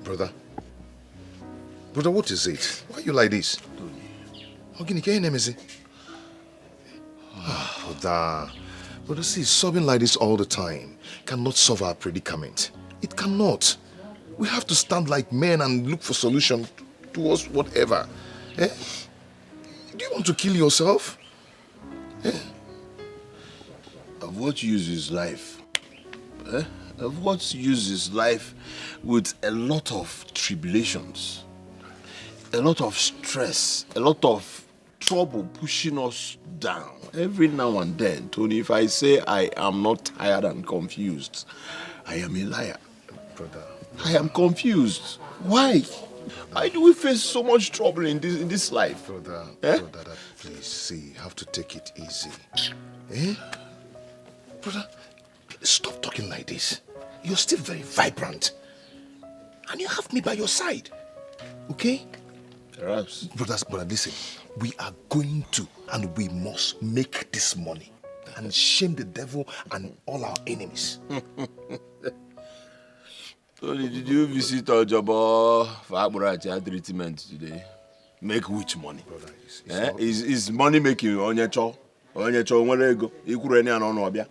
Brother, what is it? Why are you like this? Ogini, can you name it? Brother, see, sobbing like this all the time cannot solve our predicament. It cannot. We have to stand like men and look for solution towards whatever. Eh? Do you want to kill yourself? Eh? Of what use is life? Eh? Of what use is life with a lot of tribulations, a lot of stress, a lot of trouble pushing us down every now and then? Tony, if I say I am not tired and confused, I am a liar. Brother, I am confused. Why? Why do we face so much trouble in this life? Brother, please, see, you have to take it easy. Eh? Brother, stop talking like this. You're still very vibrant. And you have me by your side. Okay? Perhaps. Brother, listen. We are going to and we must make this money and shame the devil and all our enemies. Tony, did you visit our job for Racheal treatment today? Make which money? Brother, is money making onyecho nwere ego ikwuru eni ano no bia?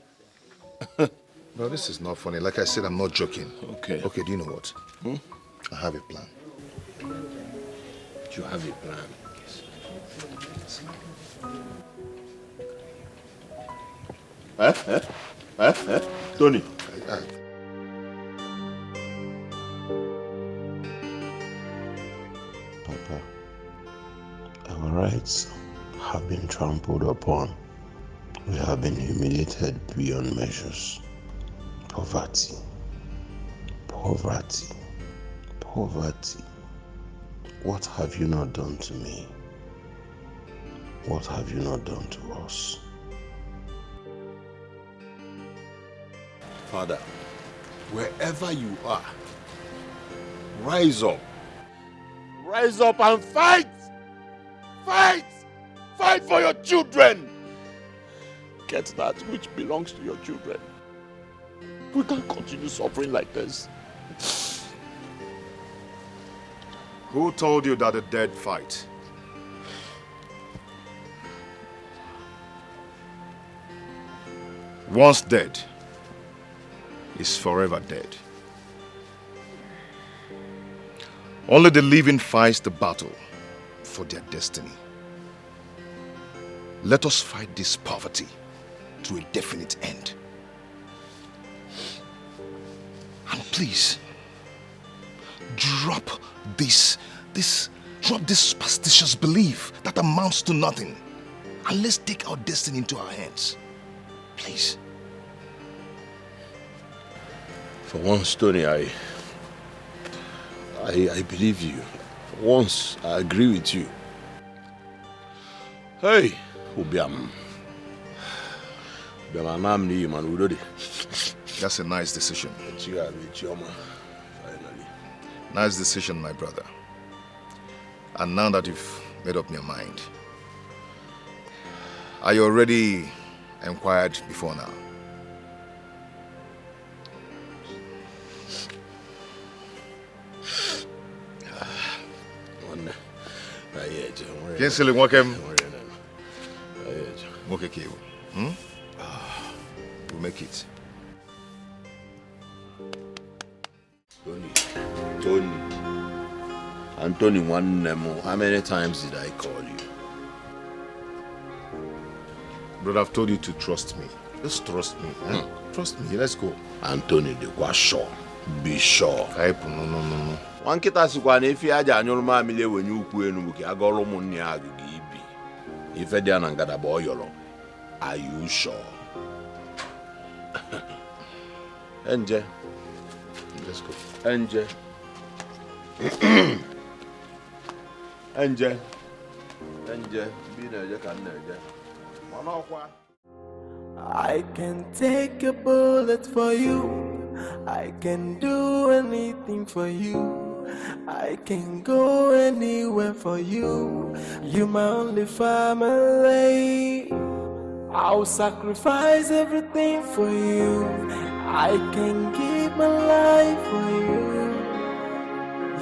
No, this is not funny. Like I said, I'm not joking. Okay. Okay, do you know what? I have a plan. You have a plan? Yes. Tony. Papa, our rights have been trampled upon. We have been humiliated beyond measures. Poverty. What have you not done to me? What have you not done to us? Father, wherever you are, rise up. Rise up and fight! Fight! Fight for your children! Get that which belongs to your children. We can't continue suffering like this. Who told you that the dead fight? Once dead is forever dead. Only the living fight the battle for their destiny. Let us fight this poverty to a definite end. And please, drop this superstitious belief that amounts to nothing. And let's take our destiny into our hands. Please. For once, Tony, I believe you. For once, I agree with you. Hey, Ubiam. That's a nice decision. Nice decision, my brother. And now that you've made up your mind, are you already inquired before now? We'll make it. Tony, one Nemo, how many times did I call you? Brother, I've told you to trust me. Just trust me. Trust me. Let's go. Anthony, they were sure. Be sure. No. One kita sikwa na efi aja anyoro ma amile wenye ukwu enu buki agoro munni agugi ibi. Ife dia na ngada ba oyolo. Are you sure? Enje. Let's go. Enje. Enje. Bi na eje kan na eje. Mana okwa. I can take a bullet for you. I can do anything for you. I can go anywhere for you. You're my only family. I'll sacrifice everything for you. I can give my life for you.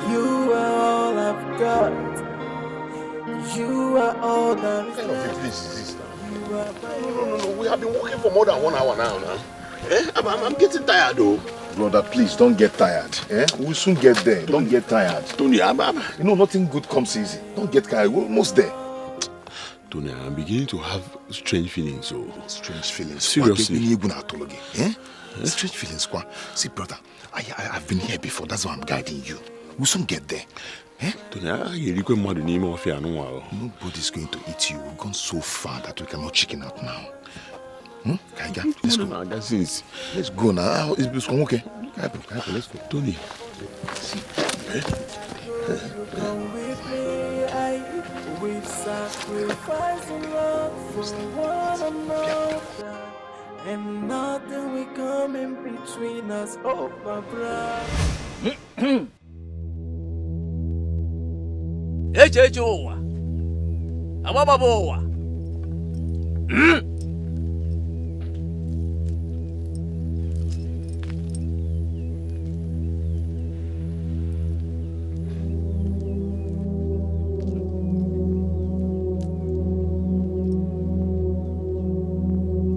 You are all I've got. You are all that What kind of a place is this now? you are my No. We have been working for more than 1 hour now. I'm getting tired though. Brother, please don't get tired. We'll soon get there. Don't get tired. Tony, You know, nothing good comes easy. Don't get tired. We're almost there. Tony, I'm beginning to have strange feelings. So Strange feelings. Seriously? Strange feelings. See, brother, I've been here before. That's why I'm guiding you. We'll soon get there. Tony, Nobody's going to eat you. We've gone so far that we cannot chicken out now. Kaiga, let's go. Let's go now. It's okay. Kaiga, let's go. Tony. See. Come with me, we've sacrificed love for one another, and nothing will come in between us, oh my brother. Echechuwa. Abababowa.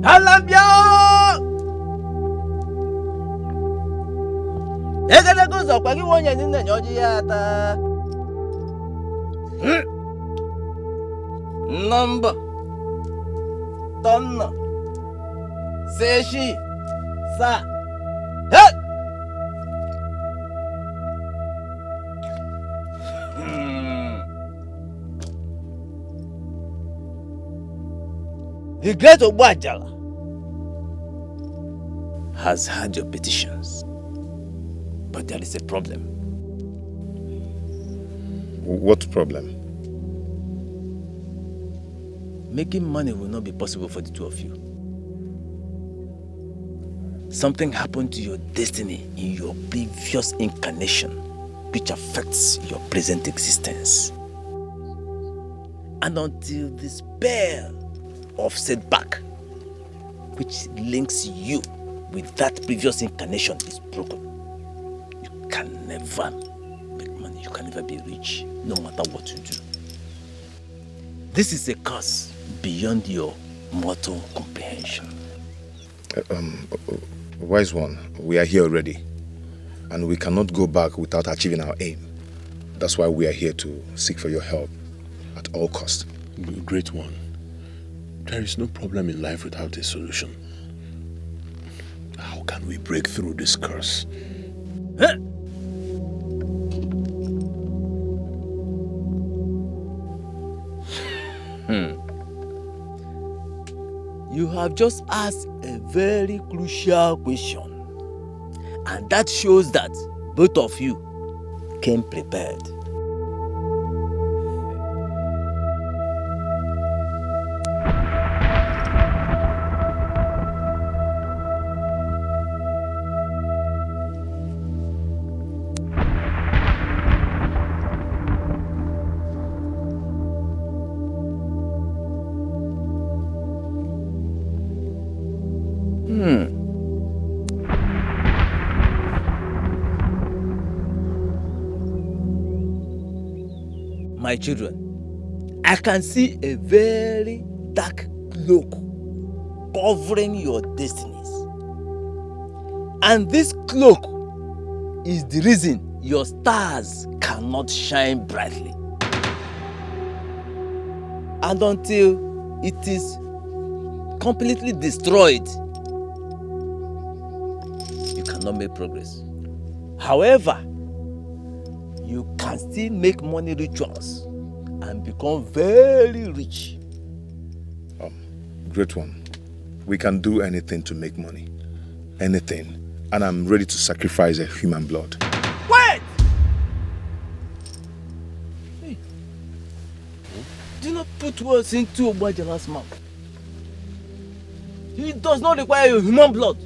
Alambia! Egada gozo kwa kiwonya nina nyoji yata. Number Tonna Seshi Sa Hey! The great Obajala has heard your petitions, but there is a problem. What problem? Making money will not be possible for the two of you. Something happened to your destiny in your previous incarnation, which affects your present existence. And until the spell of setback, which links you with that previous incarnation, is broken, you can never make money. You can never be rich, no matter what you do. This is a curse beyond your mortal comprehension. Wise one, we are here already, and we cannot go back without achieving our aim. That's why we are here to seek for your help at all costs. Great one. There is no problem in life without a solution. How can we break through this curse? Huh? You have just asked a very crucial question, and that shows that both of you came prepared. My children, I can see a very dark cloak covering your destinies. And this cloak is the reason your stars cannot shine brightly. And until it is completely destroyed, you cannot make progress. However, you can still make money rituals and become very rich. Great one. We can do anything to make money. Anything. And I'm ready to sacrifice a human blood. Wait! Hey. Do not put words into Obajala's mouth. He does not require your human blood.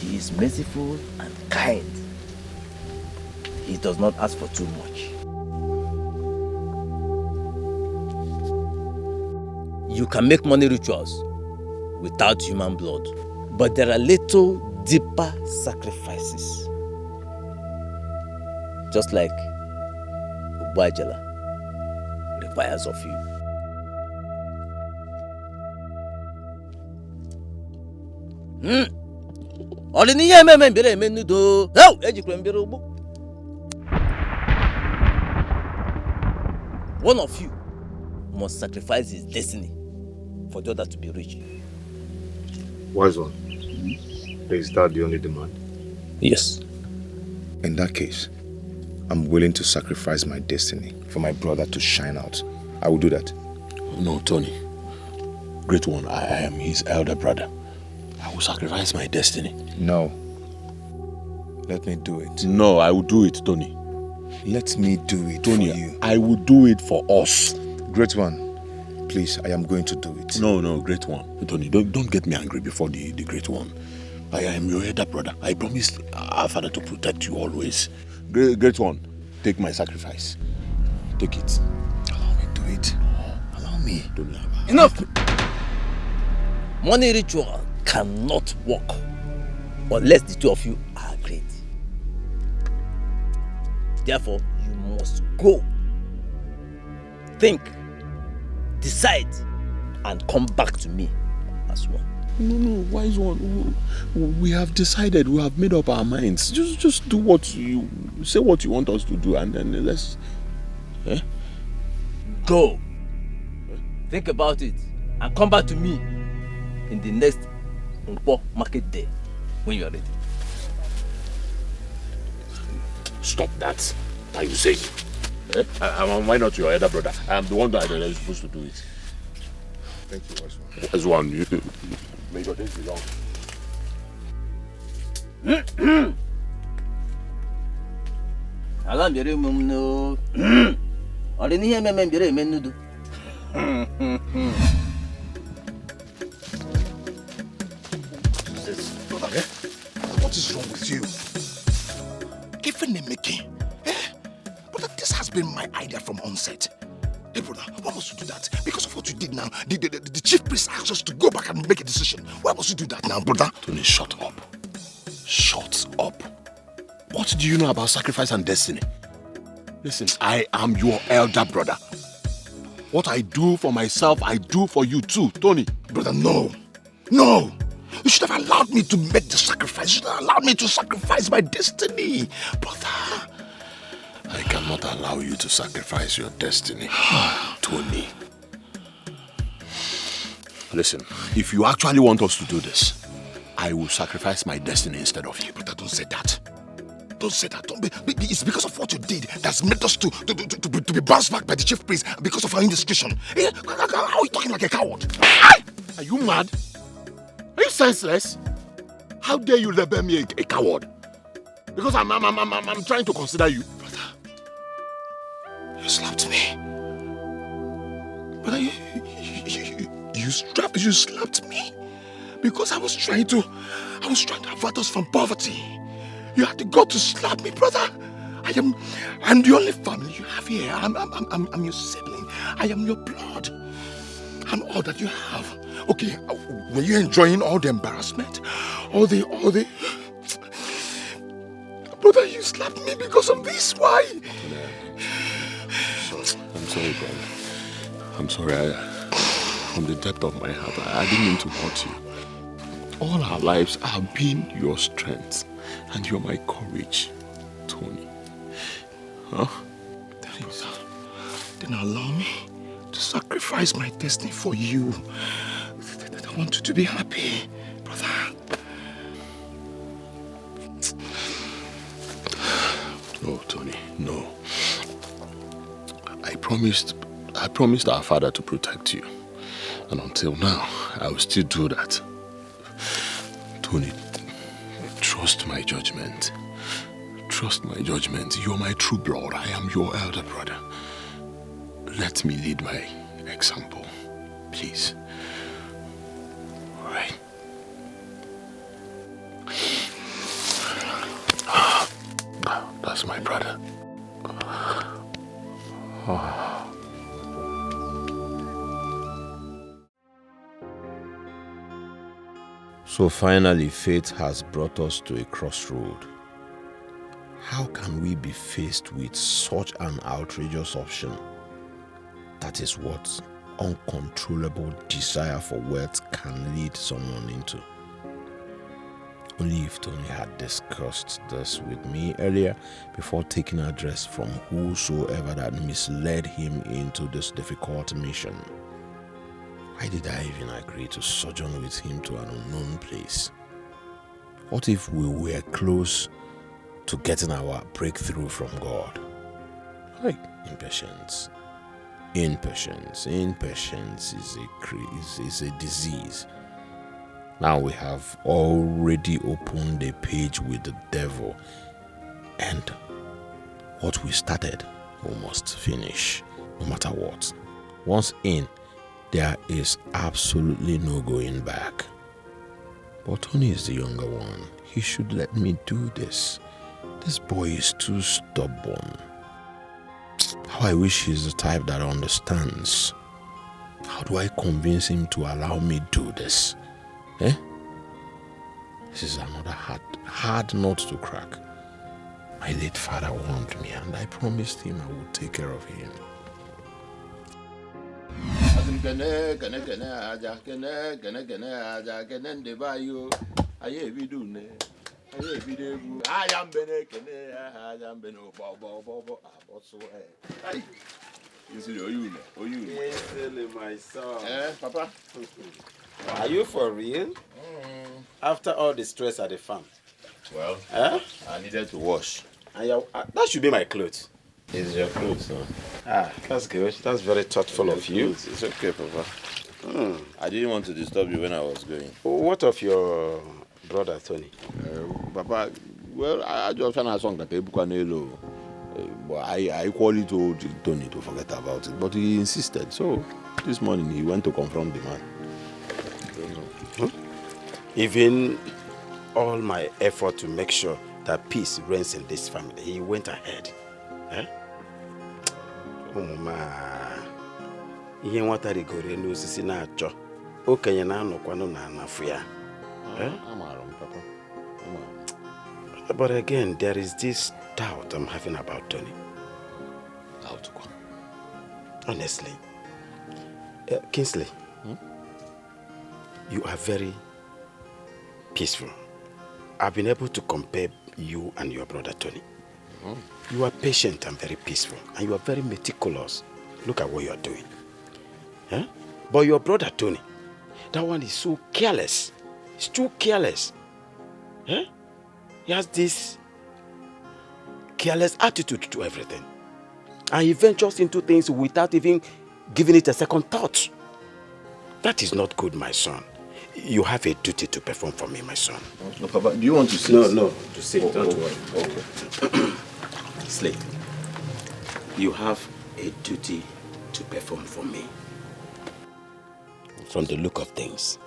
He is merciful and kind. He does not ask for too much. You can make money rituals without human blood, but there are little deeper sacrifices just like Ubajala requires of you. One of you must sacrifice his destiny for the other to be rich. Wise one. Is that the only demand? Yes. In that case, I'm willing to sacrifice my destiny for my brother to shine out. I will do that. No, Tony. Great one, I am his elder brother. I will sacrifice my destiny. No. Let me do it. No, I will do it, Tony. Let me do it, Tony, for you. I will do it for us. Great one, please, I am going to do it. No, great one. Tony, don't get me angry before the great one. I am your elder brother. I promised our father to protect you always. Great one, take my sacrifice. Take it. Allow me do it. Allow me. Enough! Money ritual cannot work unless the two of you are agreed. Therefore, you must go, think, decide, and come back to me as one. No, wise one. We have decided. We have made up our minds. Just do what you say. What you want us to do, and then let's. Go. Think about it, and come back to me in the next Okonkwo market day when you are ready. Stop that. Are you saying? Why not your elder brother? I am the one that is supposed to do it. Thank you, Wise one. As one, you may your days be long. Alam bere mum no. Ori ni heme men bere men nudu. Brother, what is wrong with you? Even in making. Brother, this has been my idea from onset. Hey, brother, why must you do that? Because of what you did now, the chief priest asked us to go back and make a decision. Why must you do that now, brother? Tony, shut up. Shut up. What do you know about sacrifice and destiny? Listen, I am your elder brother. What I do for myself, I do for you too, Tony. Brother, no. No. You should have allowed me to make the sacrifice. You should have allowed me to sacrifice my destiny. Brother. I cannot allow you to sacrifice your destiny, Tony. Listen, if you actually want us to do this, I will sacrifice my destiny instead of you. Brother, don't say that. Don't say that. It's because of what you did that's made us to be bounced back by the chief priest because of our indiscretion. How are you talking like a coward? Are you mad? Are you senseless? How dare you label me a coward? Because I'm trying to consider you. Brother, you slapped me. Brother, you slapped me because I was trying to avert us from poverty. You had to go to slap me, brother. I'm the only family you have here. I'm your sibling. I am your blood. I'm all that you have. Okay, were you enjoying all the embarrassment? All the... Brother, you slapped me because of this. Why? I'm sorry, brother. I'm sorry. From the depth of my heart, I didn't mean to hurt you. All our lives have been your strength. And you're my courage, Tony. Huh? Then allow me to sacrifice my destiny for you. I want you to be happy, brother. No, Tony, no. I promised our father to protect you. And until now, I will still do that. Tony, trust my judgment. Trust my judgment. You're my true blood. I am your elder brother. Let me lead my example, please. All right. That's my brother. So finally, fate has brought us to a crossroad. How can we be faced with such an outrageous option? That is what uncontrollable desire for wealth can lead someone into. Only if Tony had discussed this with me earlier before taking address from whosoever that misled him into this difficult mission. Why did I even agree to sojourn with him to an unknown place? What if we were close to getting our breakthrough from God? Like impatience. Impatience is a disease. Now we have already opened a page with the devil, and what we started, we must finish, no matter what. Once in, there is absolutely no going back. But Tony is the younger one. He should let me do this. This boy is too stubborn. How I wish he's the type that understands. How do I convince him to allow me do this? This is another hard nut to crack. My late father warned me, and I promised him I would take care of him. My son. Papa. Are you for real? After all the stress at the farm? Well, I needed to wash. And that should be my clothes. It's your clothes, huh? That's good. That's very thoughtful of you. It's okay, Papa. I didn't want to disturb you when I was going. What of your brother, Tony? Papa, well, I just found a song that but I equally told Tony to forget about it, but he insisted. So this morning he went to confront the man. Even all my effort to make sure that peace reigns in this family, he went ahead. Oh, ma. Ihe nwata rigoro n'osisi na-achọ. Okenye na-anọkwanụ na anafu ya. Papa. But again, there is this doubt I'm having about Tony. Doubt? Honestly. Kingsley, you are very peaceful. I've been able to compare you and your brother Tony. You are patient and very peaceful, and you are very meticulous. Look at what you are doing. But your brother Tony, that one is so careless. He's too careless. He has this careless attitude to everything. And he ventures into things without even giving it a second thought. That is not good, my son. You have a duty to perform for me, my son. No, Papa, do you want to sit? No, to sit. Don't worry. Okay. Slave, you have a duty to perform for me. From the look of things,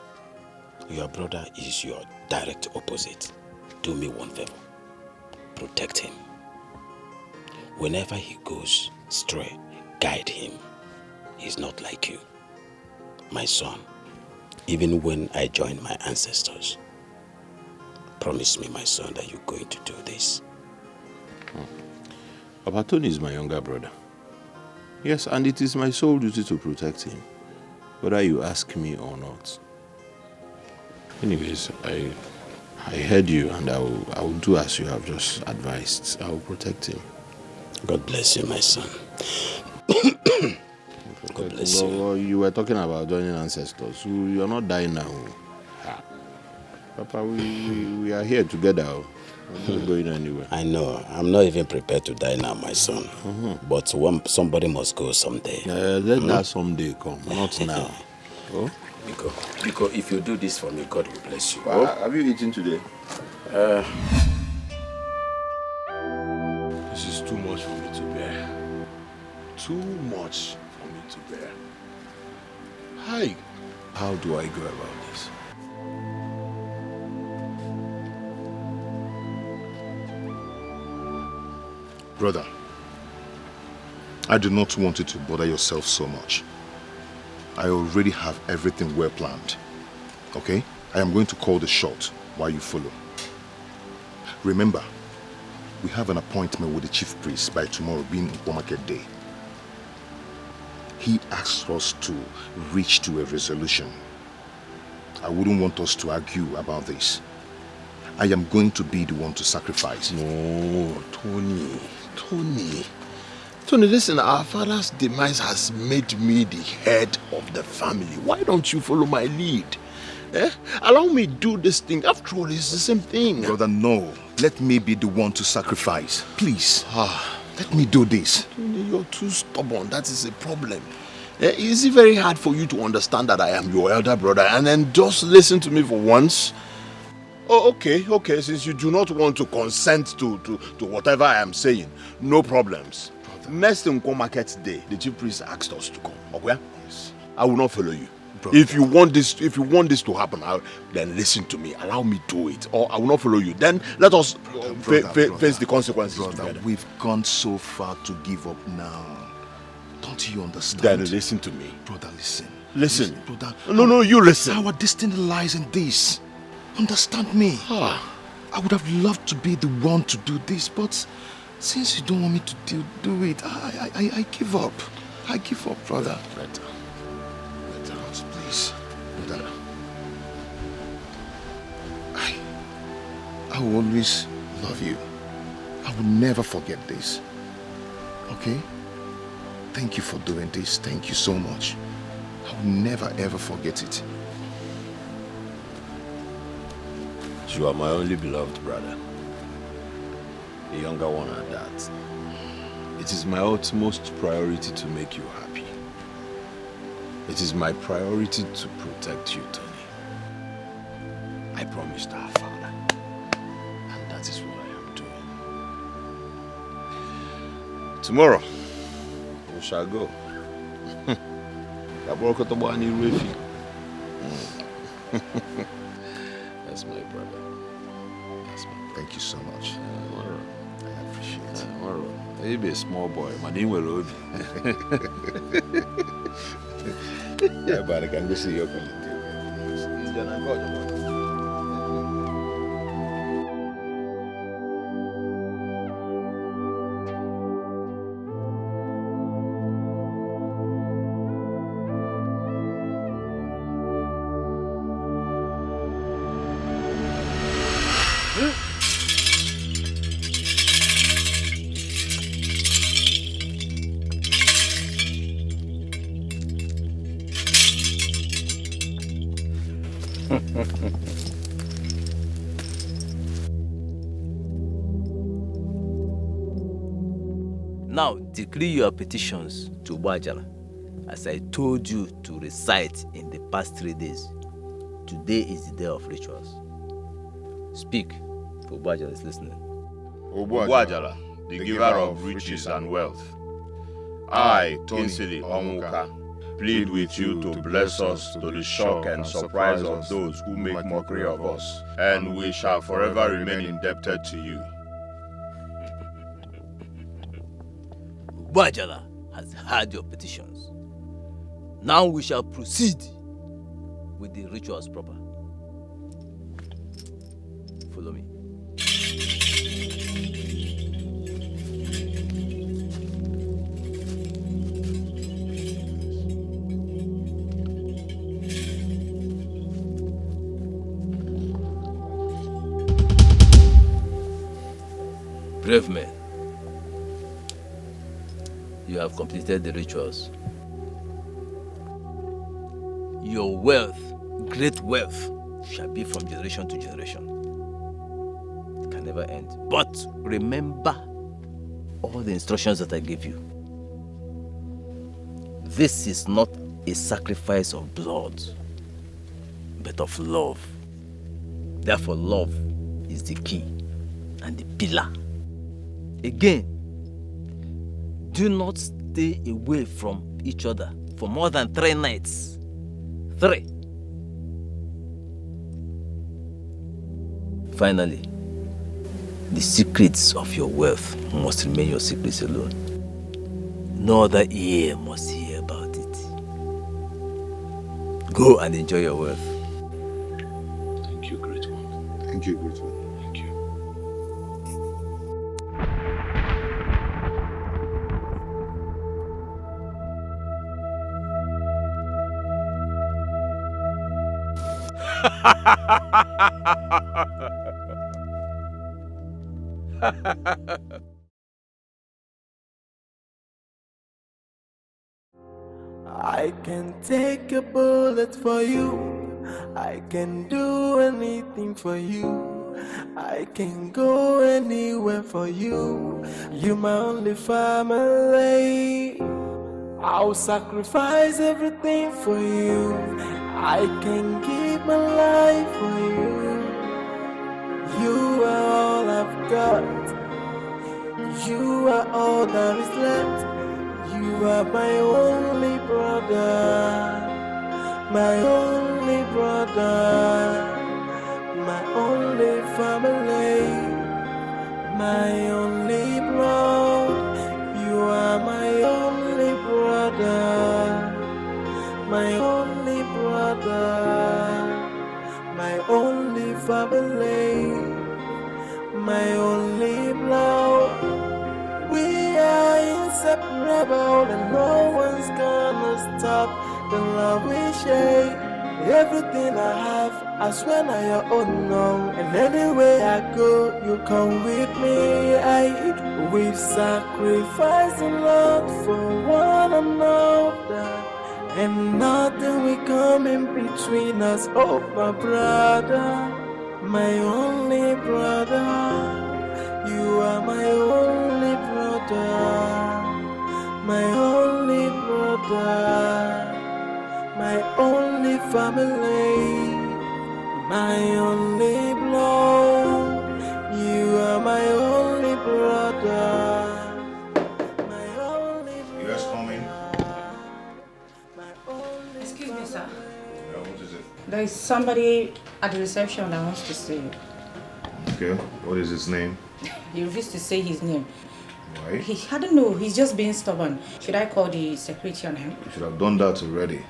your brother is your direct opposite. Do me one favor. Protect him. Whenever he goes astray, guide him. He's not like you. My son, even when I join my ancestors, promise me, my son, that you're going to do this. Papa, Tony is my younger brother. Yes, and it is my sole duty to protect him, whether you ask me or not. Anyways, I heard you, and I will do as you have just advised. I will protect him. God bless you, my son. God bless you. Well, you were talking about joining ancestors. You are not dying now. Papa, we are here together. We're not going anywhere. I know. I'm not even prepared to die now, my son. But somebody must go someday. Let that someday come, not now. Oh? Because if you do this for me, God will bless you. Have you eaten today? This is too much for me to bear. Too much for me to bear. Hi. How do I go about this? Brother, I do not want you to bother yourself so much. I already have everything well planned. Okay? I am going to call the shot while you follow. Remember, We have an appointment with the chief priest by tomorrow being Nkwo Market Day. He asked us to reach to a resolution. I wouldn't want us to argue about this. I am going to be the one to sacrifice. No, Tony. Tony, listen, our father's demise has made me the head of the family. Why don't you follow my lead? Allow me do this thing. After all, it's the same thing. Brother, no. Let me be the one to sacrifice. Please. Let me do this. Tony, you're too stubborn. That is a problem. Is it very hard for you to understand that I am your elder brother and then just listen to me for once? Oh, okay. Since you do not want to consent to whatever I am saying, no problems. Brother. Next Nkwo Market Day, the chief priest asked us to come. Okay? Yes. I will not follow you. Brother. If you want this to happen, then listen to me. Allow me to do it, or I will not follow you. Then let us face the consequences together. We've gone so far to give up now. Don't you understand? Then listen to me. Brother, listen. Listen. Brother. No, you listen. Our destiny lies in this. Understand me. I would have loved to be the one to do this, but since you don't want me to do it, I give up. I give up, brother. Better. Please. Brother. I will always love you. I will never forget this. Okay? Thank you for doing this. Thank you so much. I will never ever forget it. You are my only beloved brother. A younger one at that. It is my utmost priority to make you happy. It is my priority to protect you, Tony. I promised our father. And that is what I am doing. Tomorrow, we shall go. That's my brother. Thank you so much. I appreciate it. You be a small boy, my name will old. Yeah, but I can go see your colleague. Now decree your petitions to Wajala, as I told you to recite in the past 3 days. Today is the day of rituals. Speak, for Wajala is listening. Wajala, the giver of riches and wealth. I, Kingsley Onwuka, plead with you to bless us to the shock and surprise of those who make mockery of us, and we shall forever remain indebted to you. Wajala has heard your petitions. Now we shall proceed with the rituals proper. Follow me. Brave men, you have completed the rituals. Your wealth, great wealth, shall be from generation to generation. It can never end. But remember all the instructions that I gave you. This is not a sacrifice of blood, but of love. Therefore, love is the key and the pillar. Again, do not stay away from each other for more than 3 nights. 3. Finally, the secrets of your wealth must remain your secrets alone. No other ear must hear about it. Go and enjoy your wealth. Thank you, great one. Thank you, great one. Thank you. I can take a bullet for you. I can do anything for you. I can go anywhere for you. You're my only family. I'll sacrifice everything for you. I can give my life for you. You are all I've got. You are all that is left. You are my only brother. My only brother. My only family. My only blood. You are my only brother. My only brother. My only family. My only blood. We are inseparable and no one's gonna stop the love we share. Everything I have, I swear now your own now. And anywhere I go, you come with me. We've sacrificed a lot for one another, and nothing will come in between us. Oh, my brother, my only brother. You are my only brother, my only brother, my only family, my only blood. You are my only brother, my only brother. You guys coming? Excuse me, sir. Yeah, what is it? There is somebody at the reception that wants to see you. Okay, what is his name? He refused to say his name. Why? I don't know, he's just being stubborn. Should I call the security on him? You should have done that already.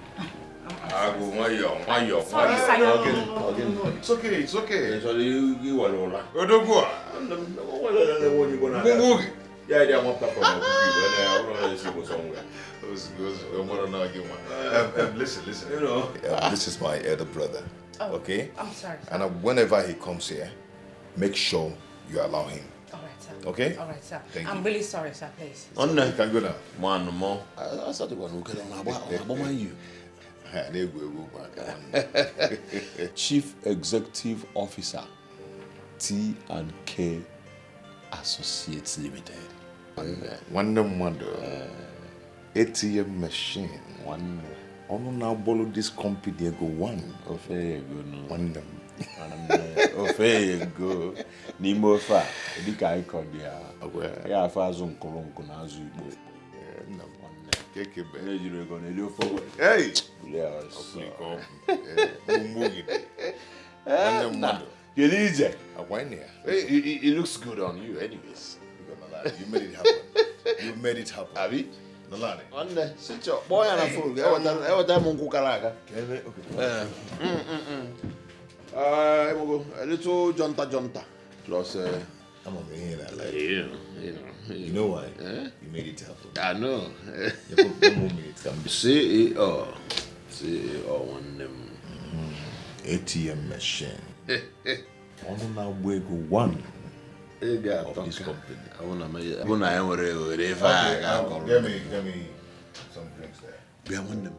Sorry, sir. No, it's okay, it's okay. Listen. You know, this is my elder brother. Oh, okay? I'm sorry, sir. And whenever he comes here, make sure you allow him. All right, sir. Okay? All right, sir. Thank I'm you. really sorry, sir, please. Onny, You can go now. one more. I started one look at you. Chief Executive Officer, T&K Associates Limited. Wonder. ATM machine. One Ono now borrow this company they go one. ofe go no. Wonder. Ofe go. N'ime ofe a, dị ka anyị kọ dị ya afọ azụ nkụrụ na azụ Igbo. Kekebe. Na-ejiri ego na-eli ofe ogbe. Hey! Buli ya ọsọ. Kedu ije? It looks good on you anyways. You made it happen. You made it happen. Abi? Nolani. Onne, sit up. Boy na phone. Ewata m nkwụ kara aka. A little junta plus I'm over here like you know why? You made it happen. I know. One moment can be CEO one them ATM machine. Ono now we go one of this company. I wanna were Give me some drinks there. Be one them.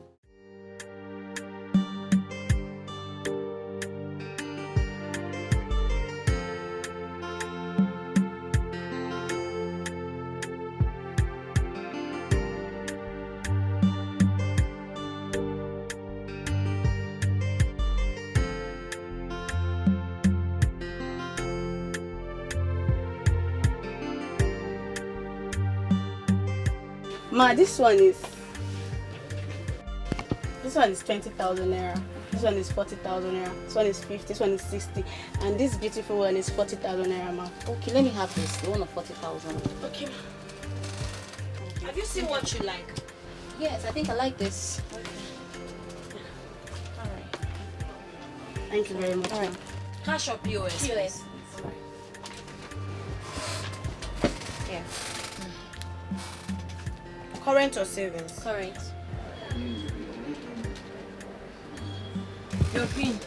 Ma, this one is 20,000 naira. This one is 40,000 naira. This one is 50. This one is 60. And this beautiful one is 40,000 naira, ma. Okay, let me have this. The one of 40,000. Okay, ma. Have you seen what you like? Yes, I think I like this. Okay. All right. Thank you very much. All right. Cash or POS? POS. Yeah. Current or savings? Current. Your pin.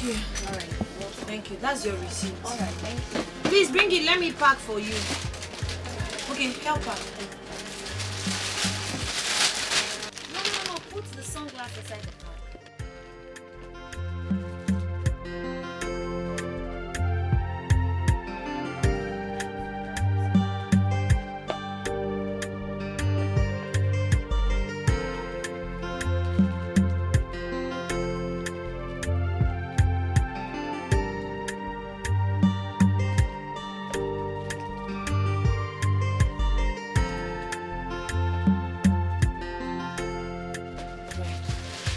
Okay. All right. Thank you. That's your receipt. All right, thank you. Please bring it. Let me pack for you. Okay, help her. No. Put the sunglasses aside the car.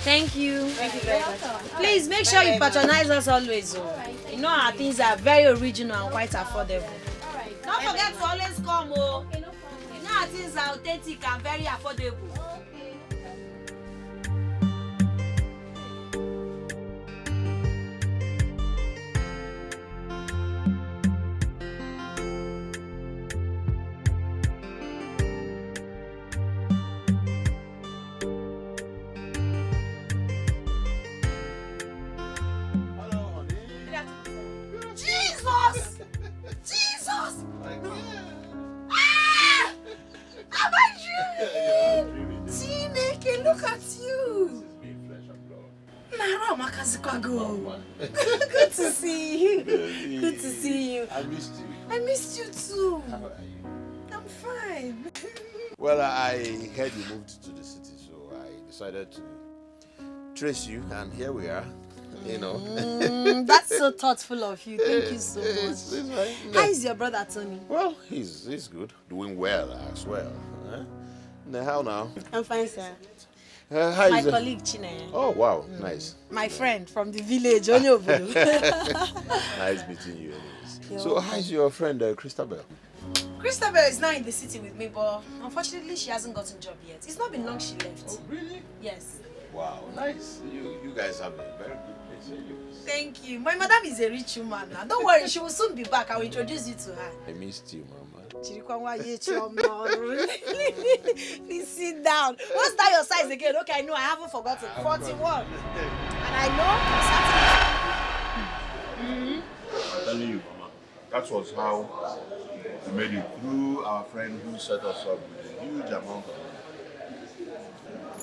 Thank you. Thank you very much. Please make sure you patronize us always. You know our things are very original and quite affordable. Alright. Don't forget to always come. Oh. Okay, no problem. You know our things are authentic and very affordable. Okay. Jesus! Jesus! Ah! Am I dreaming? Chineke, look at you! Nara Makazikwago. Good to see you. Good to see you. I missed you. I missed you too. How are you? I'm fine. Well, I heard you moved to the city, so I decided to trace you, and here we are. You know. That's so thoughtful of you. Thank you so much. It's fine. How is your brother Tony? Well, he's good, doing well as well. Now, how now? I'm fine, sir. How My is it? colleague Chine. Oh wow, nice. My friend from the village, Onny Obodo. Nice meeting you. Anyways. So, how's your friend Christabel? Christabel is now in the city with me, but unfortunately she hasn't gotten a job yet. It's not been long she left. Oh really? Yes. Wow, nice. You guys have a very good place. Anyways. Thank you. My madam is a rich woman now. Don't worry, she will soon be back. I will introduce you to her. I missed you, Mama. Please sit down. What's that your size again? Okay, I know, I haven't forgotten. 41. And I know I'm telling you, Mama, that was how we made it through our friend who set us up with a huge amount of money.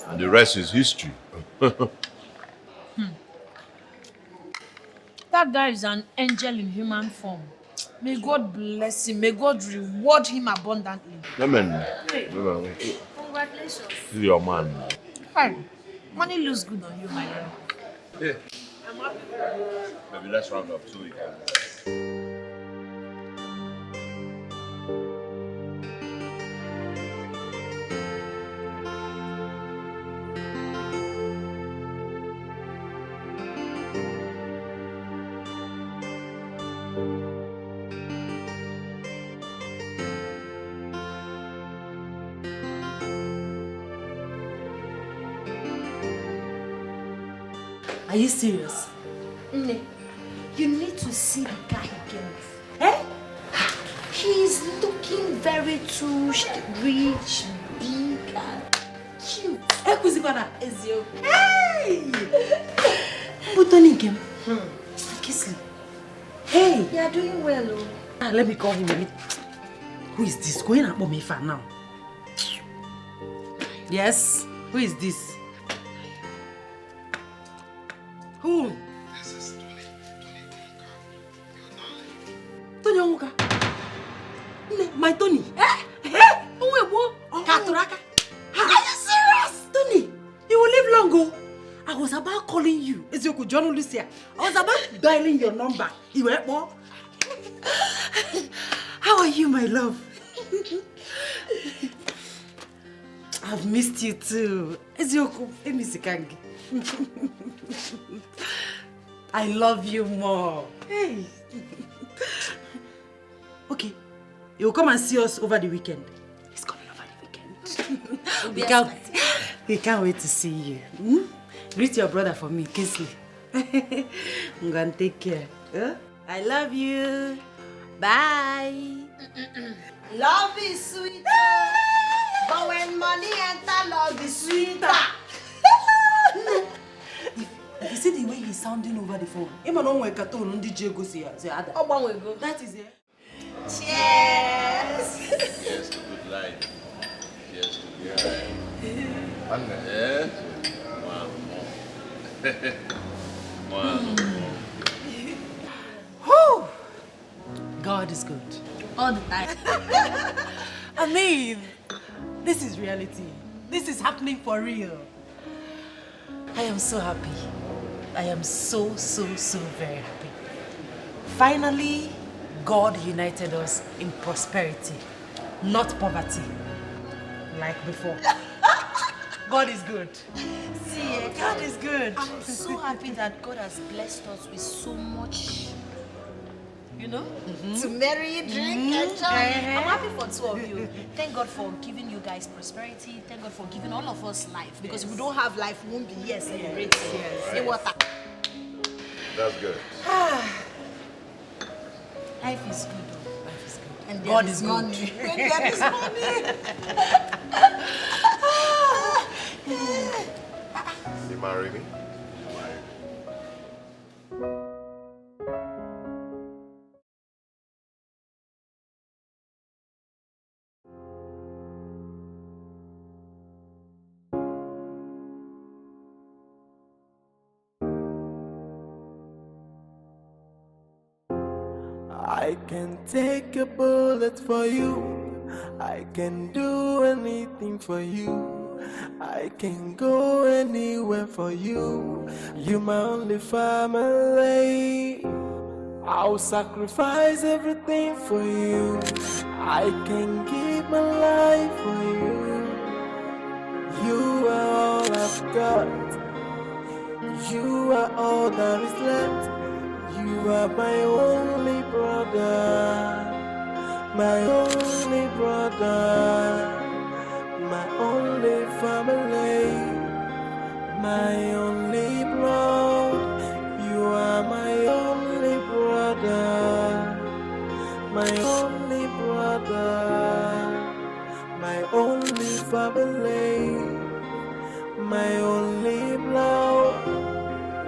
And the rest is history. that guy is an angel in human form. May God bless him. May God reward him abundantly. Amen. Congratulations. This is your man. Hey, money looks good on you, my love. Yeah. Maybe let's round up so we can. Are you serious? Nne, you need to see the guy he came with. Eh? He's looking very too rich, big, and cute. Hey! But Onny came. Kiss him. Hey! You are doing well, oh. Let me call him. Who is this? Going up on me for now. Yes? Who is this? Who? This is Tony Onka. My Tony. Katuraka. Are you serious? Tony, you will live long ago. I was about calling you. Ezioku John Lucia. I was about dialing your number. You were more. How are you, my love? I've missed you too. Ezioku, Emisikangi. I love you more. Hey. Okay, you'll come and see us over the weekend. He's coming over the weekend. we can't wait to see you. Greet your brother for me, Kingsley. I'm gonna take care. Huh? I love you. Bye. Love is sweet, but when money enter, love is sweeter. If see the way he's sounding over the phone? Even on when Katon DJ goes here, say Ada. Oh, one will go. That is it. Cheers! Cheers to good life. Cheers to good life. And Yeah? One more. Whew! God is good. All the time. I mean, this is reality. This is happening for real. I am so happy. I am so very happy. Finally, God united us in prosperity, not poverty, like before. God is good. See, God is good. I'm so happy that God has blessed us with so much, you know, to marry, drink, enjoy. I'm happy for two of you. Thank God for giving you guys prosperity. Thank God for giving all of us life. Because if we don't have life, we won't be here celebrating. Hey, water. that's good. Life is good. Life is good. And God there is money. good. When there is money. You marry me? I can take a bullet for you. I can do anything for you. I can go anywhere for you. You're my only family. I'll sacrifice everything for you. I can give my life for you. You are all I've got. You are all that is left. You are my only brother, my only brother, my only family, my only blood. You are my only brother, my only brother, my only family, my only blood.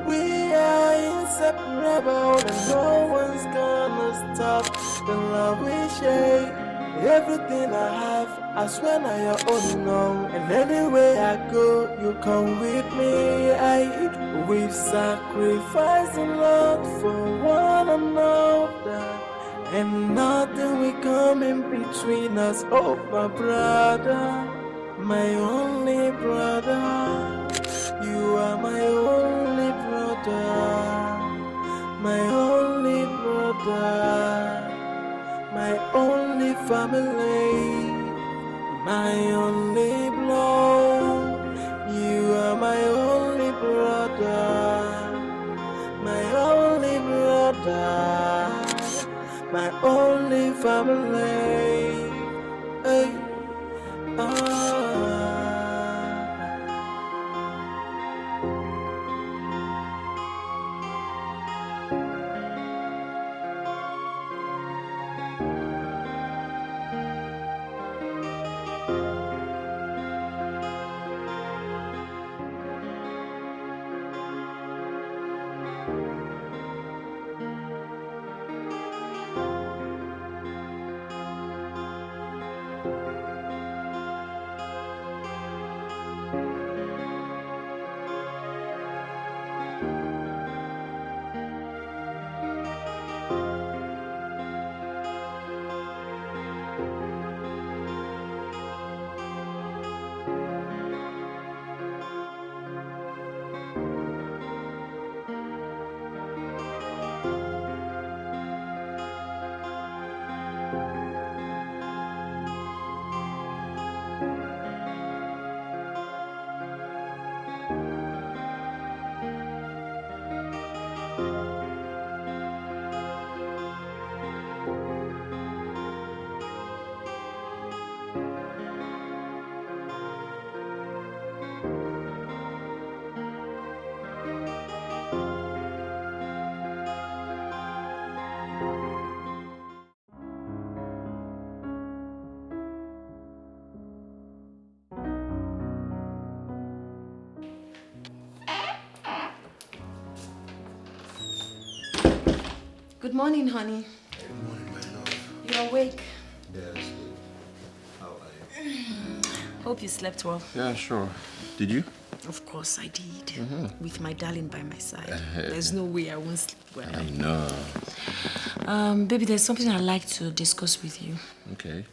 We are inseparable and no one's gonna stop the love we share. Everything I have, I swear now you're own now. And anywhere I go, you come with me. We've sacrificed a lot for one another, and nothing will come in between us. Oh, my brother, my only brother. You are my only brother, my only brother, my only family, my only blood. You are my only brother, my only brother, my only family. Hey, morning, honey. Good morning, my love. You're awake? Yes. How are you? Hope you slept well. Yeah, sure. Did you? Of course I did. With my darling by my side. There's no way I won't sleep well. I know. Baby, there's something I'd like to discuss with you. Okay.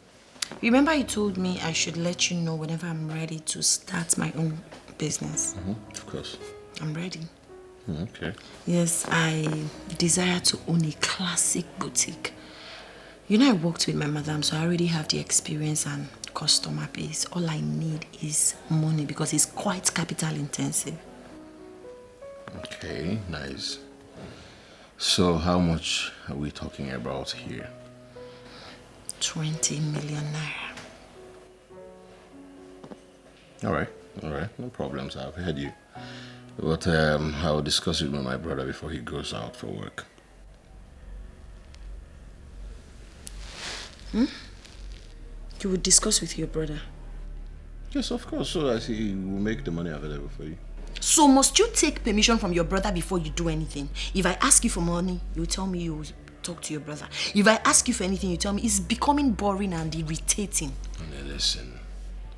Remember you told me I should let you know whenever I'm ready to start my own business? Of course. I'm ready. Okay. Yes, I desire to own a classic boutique. You know, I worked with my madam, so I already have the experience and customer base. All I need is money because it's quite capital intensive. Okay, nice. So how much are we talking about here? 20 million naira. All right, no problems. I've heard you. But I'll discuss it with my brother before he goes out for work. You would discuss with your brother? Yes, of course, so that he will make the money available for you. So must you take permission from your brother before you do anything? If I ask you for money, you tell me you will talk to your brother. If I ask you for anything, you tell me it's becoming boring and irritating. Now listen,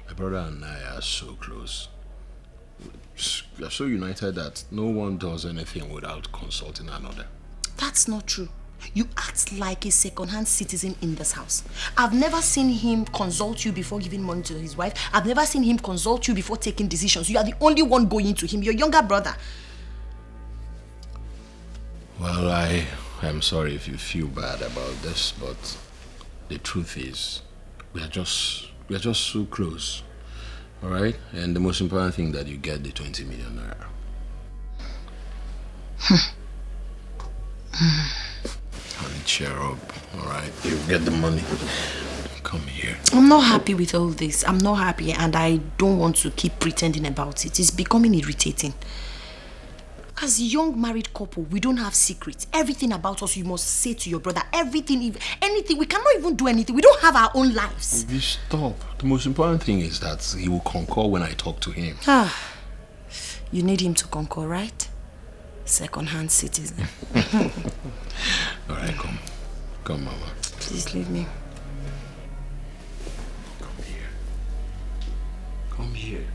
my brother and I are so close. We are so united that no one does anything without consulting another. That's not true. You act like a second-hand citizen in this house. I've never seen him consult you before giving money to his wife. I've never seen him consult you before taking decisions. You are the only one going to him, your younger brother. Well, I am sorry if you feel bad about this, but the truth is, we are just so close. All right? And the most important thing that you get the 20 million naira. Honey, cheer up, all right? You'll get the money. Come here. I'm not happy with all this. I'm not happy, and I don't want to keep pretending about it. It's becoming irritating. As a young married couple, we don't have secrets. Everything about us you must say to your brother. Everything, anything. We cannot even do anything. We don't have our own lives. If you stop, the most important thing is that he will concur when I talk to him. You need him to concur, right? Second-hand citizen. All right, come. Come, Mama. Please leave me. Come here. Come here.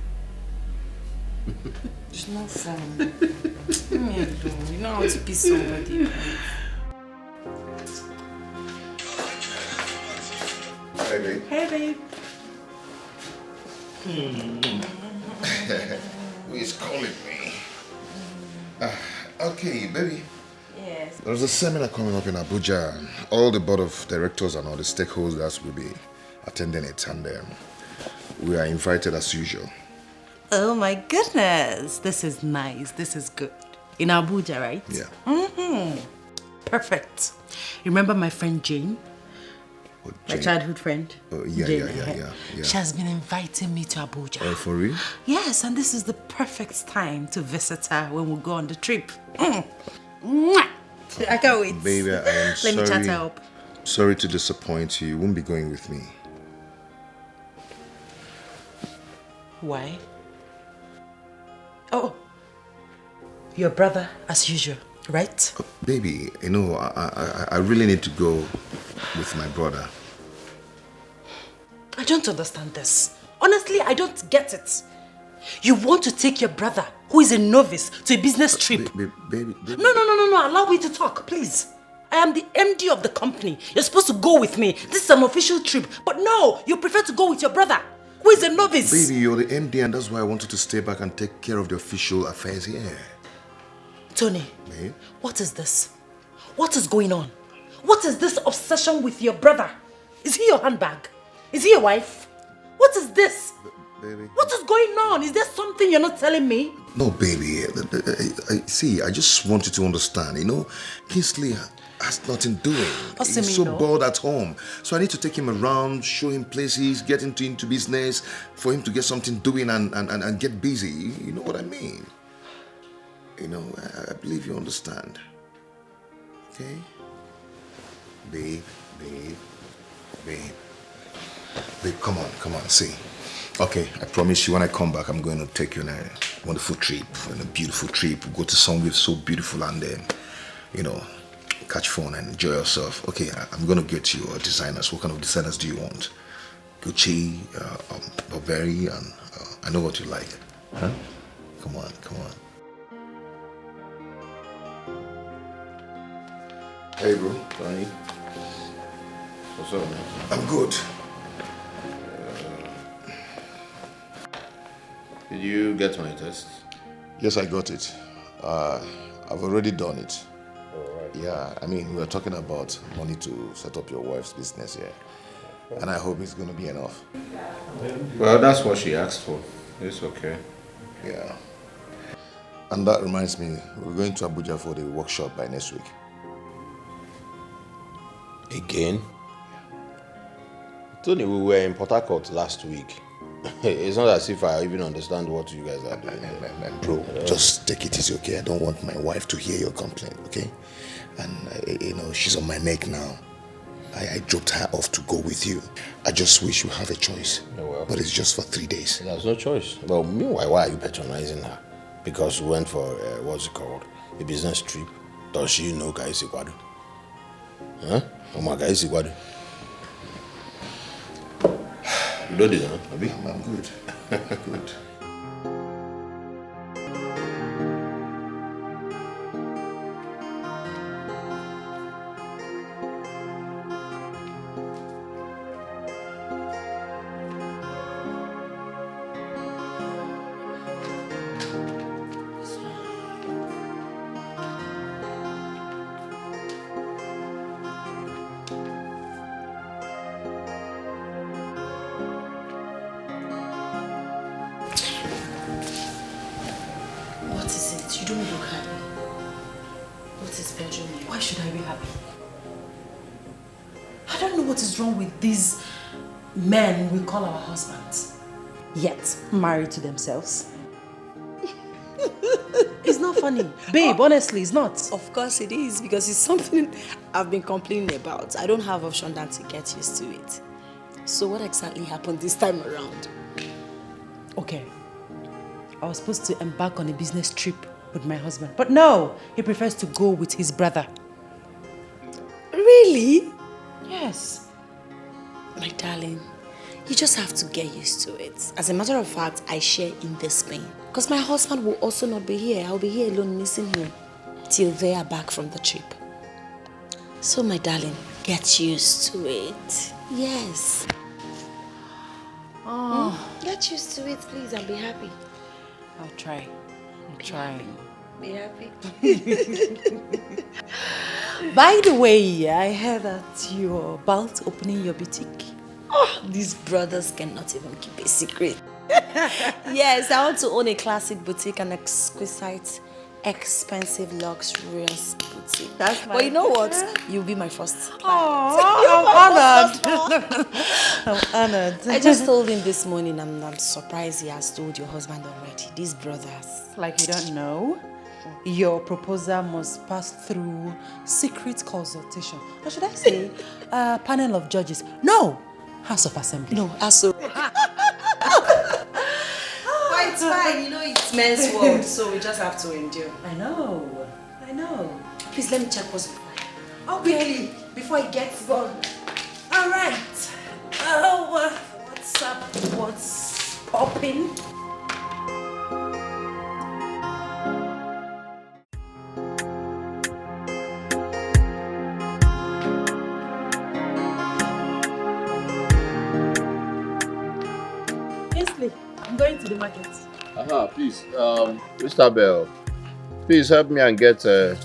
It's not fun. Leave me alone. You know how to be somebody. Hey, babe. Hey, babe. Who is calling me? Okay, baby. Yes. There's a seminar coming up in Abuja. All the board of directors and all the stakeholders will be attending it, and we are invited as usual. Oh my goodness. This is nice. This is good. In Abuja, right? Yeah. Perfect. Remember my friend Jane? Oh, My Jane. childhood friend? Yeah. She has been inviting me to Abuja. Oh, for real? Yes, and this is the perfect time to visit her when we go on the trip. Mwah! I can't wait. Baby, I am sorry. Let me chat her up. Sorry to disappoint you. You won't be going with me. Why? Oh, your brother as usual, right? Baby, you know, I really need to go with my brother. I don't understand this. Honestly, I don't get it. You want to take your brother, who is a novice, to a business trip? Baby. No. Allow me to talk, please. I am the MD of the company. You're supposed to go with me. This is an official trip. But no, you prefer to go with your brother, who is a novice. Baby, you're the MD, and that's why I wanted to stay back and take care of the official affairs here. Tony, Babe? what is this? What is going on? What is this obsession with your brother? Is he your handbag? Is he your wife? What is this? Baby. What is going on? Is there something you're not telling me? No, baby. See, I just want you to understand. You know, Kingsley has nothing doing. He's so bored at home. So I need to take him around, show him places, get him into business, for him to get something doing and get busy. You know what I mean? You know, I believe you understand. Okay? Babe, come on, see. Okay, I promise you when I come back, I'm going to take you on a wonderful trip, on a beautiful trip. We'll go to somewhere so beautiful and then, you know, catch phone and enjoy yourself. Okay, I'm gonna get you designers. What kind of designers do you want? Gucci, Burberry, and I know what you like. Huh? Come on, come on. Hey, bro. Tony. What's up, man? I'm good. Did you get my test? Yes, I got it. I've already done it. Alright. Yeah, I mean, we are talking about money to set up your wife's business here. And I hope it's going to be enough. Well, that's what she asked for. It's okay. Yeah. And that reminds me, we're going to Abuja for the workshop by next week. Again? Tony, we were in Port Harcourt last week. It's not as if I even understand what you guys are doing. Bro, just take it easy, okay? I don't want my wife to hear your complaint, okay? And, you know, she's on my neck now. I dropped her off to go with you. I just wish you have a choice. Yeah, well. But it's just for 3 days. There's no choice. Well, meanwhile, why are you patronizing her? Because we went for, what's it called? A business trip. Does she know Guy Sigwadu? Huh? Oh my Guy Sigwadu. You don't do that, Abi? I'm good. Good. These men we call our husbands, yet married to themselves. It's not funny. Babe, honestly, it's not. Of course it is, because it's something I've been complaining about. I don't have option than to get used to it. So what exactly happened this time around? Okay. I was supposed to embark on a business trip with my husband, but no, he prefers to go with his brother. Really? Yes. My darling, you just have to get used to it. As a matter of fact, I share in this pain. Because my husband will also not be here. I'll be here alone missing him till they are back from the trip. So my darling, get used to it. Yes. Oh. Get used to it, please, and be happy. I'll try. I'll try. Be happy. By the way, I heard that you're about opening your boutique. Oh, these brothers cannot even keep a secret. Yes, I want to own a classic boutique, an exquisite, expensive, luxurious boutique. That's my But you know what? You'll be my first client. Oh, I'm honored. I'm honored. I just told him this morning, I'm surprised he has told your husband already. These brothers. Like you don't know? Your proposal must pass through secret consultation. Or should I say, a panel of judges? No! House of Assembly. No, Aso. But it's fine, you know it's men's world, so we just have to endure. I know. I know. Please let me check what's before. Oh, really? Before it gets gone. All right. Oh, what's up? What's popping? I'm going to the market. Please, Mr. Bell, please help me and get a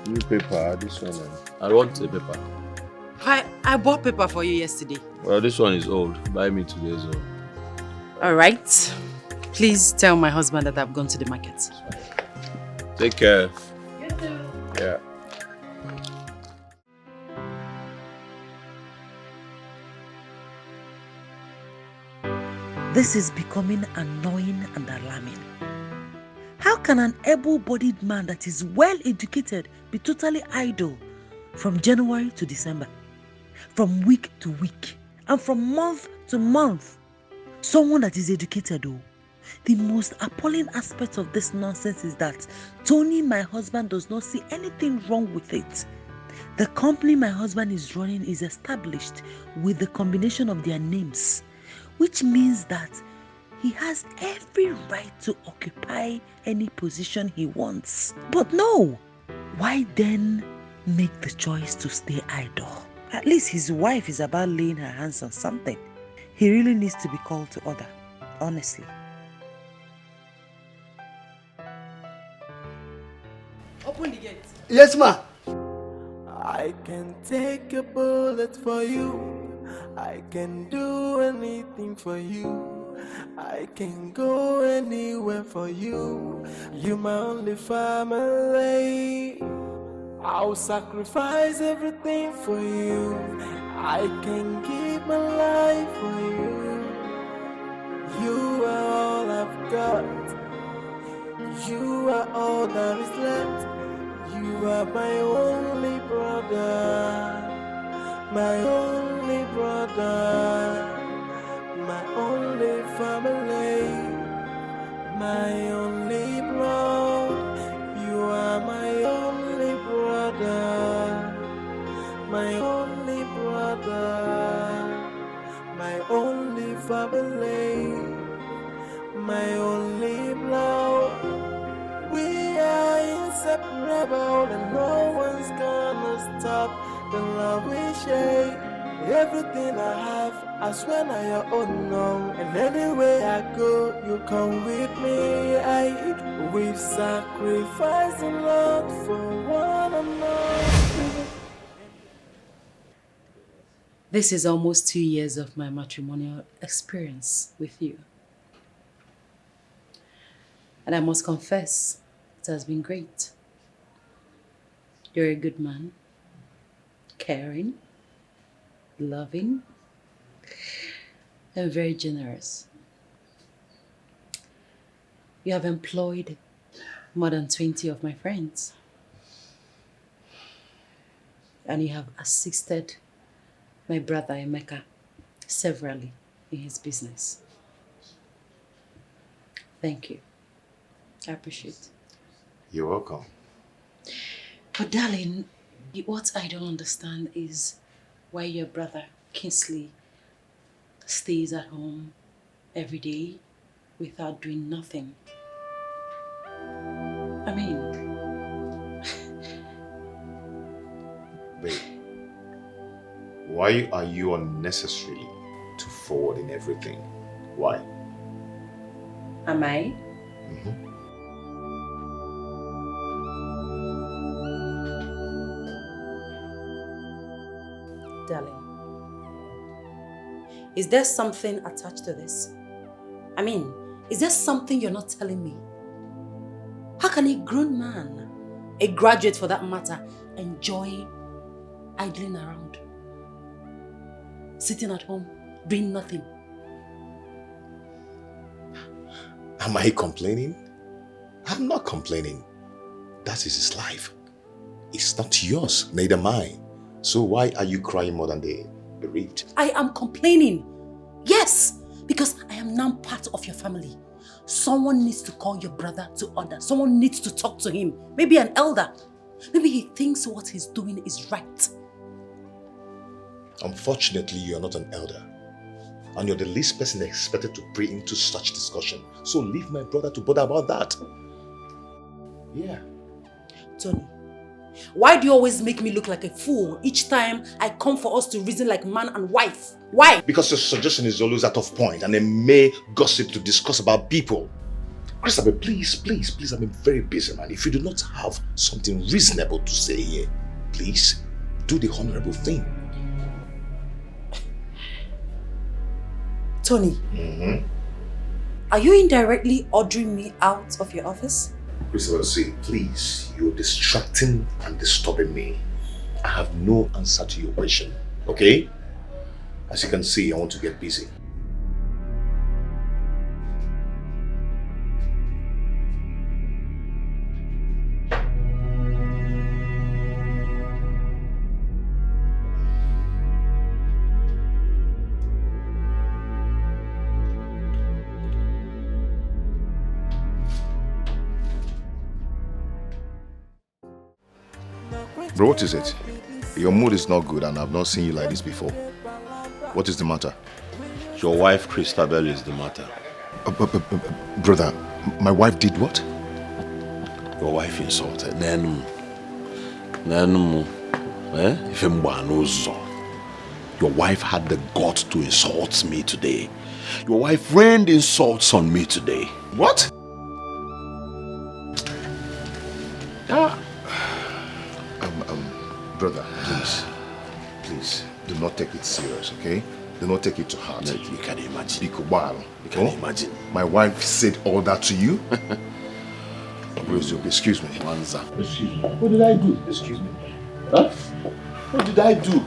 new paper. This one, I want a paper. I bought paper for you yesterday. Well, this one is old. Buy me today's old. All right. Please tell my husband that I've gone to the market. Take care. You too. Yeah. This is becoming annoying and alarming. How can an able-bodied man that is well-educated be totally idle from January to December, from week to week, and from month to month? Someone that is educated, though, The most appalling aspect of this nonsense is that Tony, my husband, does not see anything wrong with it. The company my husband is running is established with the combination of their names, which means that he has every right to occupy any position he wants. But no! Why then make the choice to stay idle? At least his wife is about laying her hands on something. He really needs to be called to order, honestly. Open the gate. Yes, ma. I can take a bullet for you. I can do anything for you. I can go anywhere for you. You're my only family. I'll sacrifice everything for you. I can give my life for you. You are all I've got. You are all that is left. You are my only brother. My only brother. My only family. My only blood. You are my only brother. My only brother. My only family. My only blood. We are inseparable and no one's gonna stop the love we share. Everything I have, I swear now your own now. And anywhere I go, you come with me. We've sacrificed a lot for one another. This is almost 2 years of my matrimonial experience with you. And I must confess, it has been great. You're a good man, caring, loving, and very generous. You have employed more than 20 of my friends. And you have assisted my brother Emeka severally in his business. Thank you. I appreciate it. You're welcome. But darling, what I don't understand is why your brother Kingsley stays at home every day without doing nothing. I mean... Babe, why are you unnecessarily to forward in everything? Why? Am I? Mm-hmm. Darling, is there something attached to this? I mean, is there something you're not telling me? How can a grown man, a graduate for that matter, enjoy idling around? Sitting at home, doing nothing? Am I complaining? I'm not complaining. That is his life. It's not yours, neither mine. So why are you crying more than the bereaved? I am complaining. Yes, because I am now part of your family. Someone needs to call your brother to order. Someone needs to talk to him. Maybe an elder. Maybe he thinks what he's doing is right. Unfortunately, you are not an elder. And you're the least person expected to pray into such discussion. So leave my brother to bother about that. Yeah. Tony, why do you always make me look like a fool each time I come for us to reason like man and wife? Why? Because your suggestion is always out of point and a mere gossip to discuss about people. Christabel, please, I'm a very busy man. If you do not have something reasonable to say here, please do the honorable thing. Tony, are you indirectly ordering me out of your office? Christabel, see, please, you're distracting and disturbing me. I have no answer to your question, okay? As you can see, I want to get busy. Bro, what is it? Your mood is not good and I've not seen you like this before. What is the matter? Your wife, Christabel, is the matter. Brother, my wife did what? Your wife insulted. Your wife had the guts to insult me today. Your wife rained insults on me today. What? Brother, please, do not take it serious, okay? Do not take it to heart. No, you can imagine. You can imagine. My wife said all that to you? Excuse me. Manza. Excuse me. What did I do? Excuse me. Huh? What did I do?